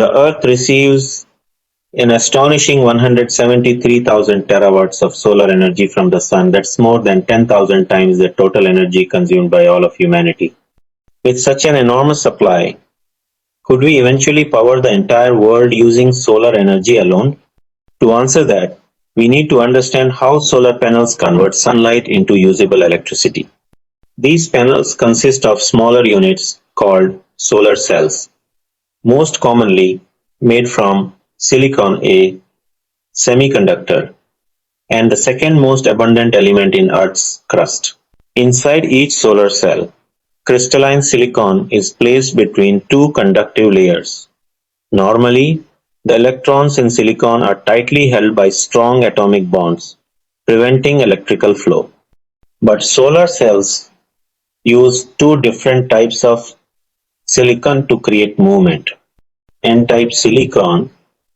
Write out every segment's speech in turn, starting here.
The Earth receives an astonishing 173,000 terawatts of solar energy from the sun. That's more than 10,000 times the total energy consumed by all of humanity. With such an enormous supply, could we eventually power the entire world using solar energy alone? To answer that, we need to understand how solar panels convert sunlight into usable electricity. These panels consist of smaller units called solar cells, most commonly made from silicon, a semiconductor, and the second most abundant element in Earth's crust. Inside each solar cell, crystalline silicon is placed between two conductive layers. Normally, the electrons in silicon are tightly held by strong atomic bonds, preventing electrical flow. But solar cells use two different types of silicon to create movement. N-type silicon,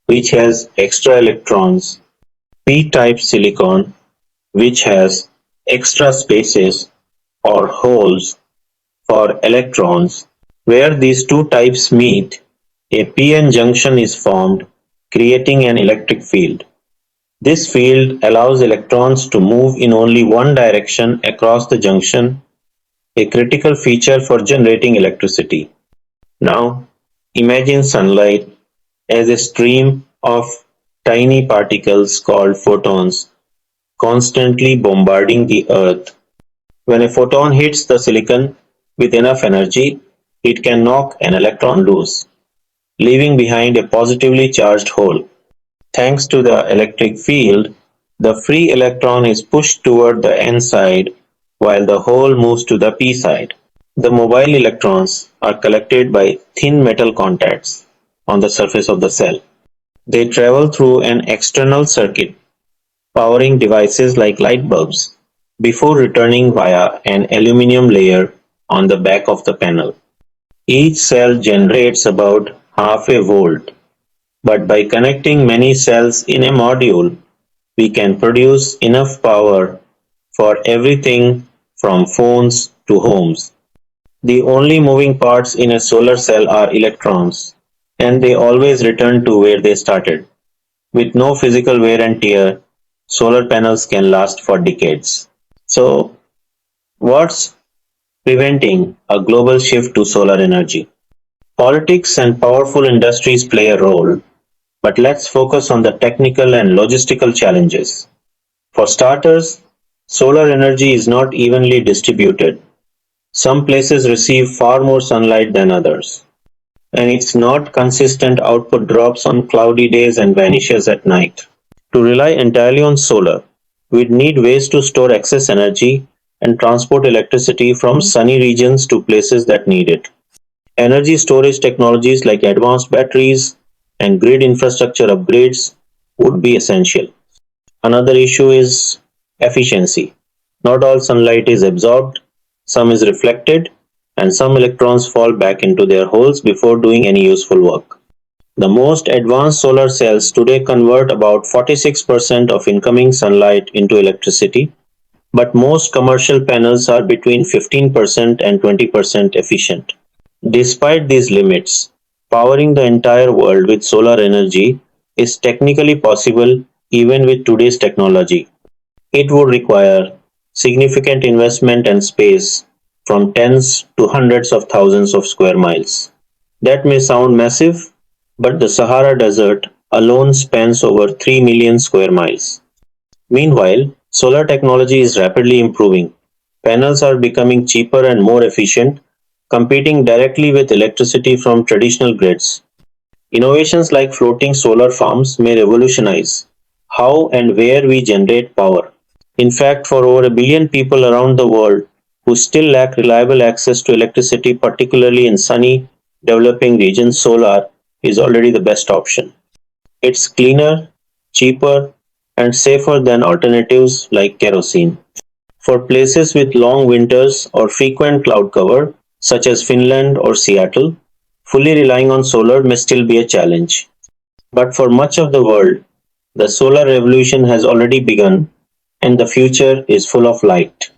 which has extra electrons, p-type silicon, which has extra spaces or holes for electrons. Where these two types meet, a p-n junction is formed, creating an electric field. This field allows electrons to move in only one direction across the junction, a critical feature for generating electricity. Now, imagine sunlight as a stream of tiny particles called photons constantly bombarding the Earth. When a photon hits the silicon with enough energy, it can knock an electron loose, leaving behind a positively charged hole. Thanks to the electric field, the free electron is pushed toward the N side while the hole moves to the P side. The mobile electrons are collected by thin metal contacts on the surface of the cell. They travel through an external circuit, powering devices like light bulbs, before returning via an aluminum layer on the back of the panel. Each cell generates about half a volt, but by connecting many cells in a module, we can produce enough power for everything from phones to homes. The only moving parts in a solar cell are electrons, and they always return to where they started. With no physical wear and tear, solar panels can last for decades. So, what's preventing a global shift to solar energy? Politics and powerful industries play a role, but let's focus on the technical and logistical challenges. For starters, solar energy is not evenly distributed. Some places receive far more sunlight than others, and its not consistent output drops on cloudy days and vanishes at night. To rely entirely on solar, we'd need ways to store excess energy and transport electricity from sunny regions to places that need it. Energy storage technologies like advanced batteries and grid infrastructure upgrades would be essential. Another issue is efficiency. Not all sunlight is absorbed, some is reflected, and some electrons fall back into their holes before doing any useful work. The most advanced solar cells today convert about 46% of incoming sunlight into electricity, but most commercial panels are between 15% and 20% efficient. Despite these limits, powering the entire world with solar energy is technically possible even with today's technology. It would require significant investment and space from tens to hundreds of thousands of square miles. That may sound massive, but the Sahara Desert alone spans over 3 million square miles. Meanwhile, solar technology is rapidly improving. Panels are becoming cheaper and more efficient, competing directly with electricity from traditional grids. Innovations like floating solar farms may revolutionize how and where we generate power. In fact, for over a billion people around the world who still lack reliable access to electricity, particularly in sunny, developing regions, solar is already the best option. It's cleaner, cheaper, and safer than alternatives like kerosene. For places with long winters or frequent cloud cover, such as Finland or Seattle, fully relying on solar may still be a challenge. But for much of the world, the solar revolution has already begun and the future is full of light.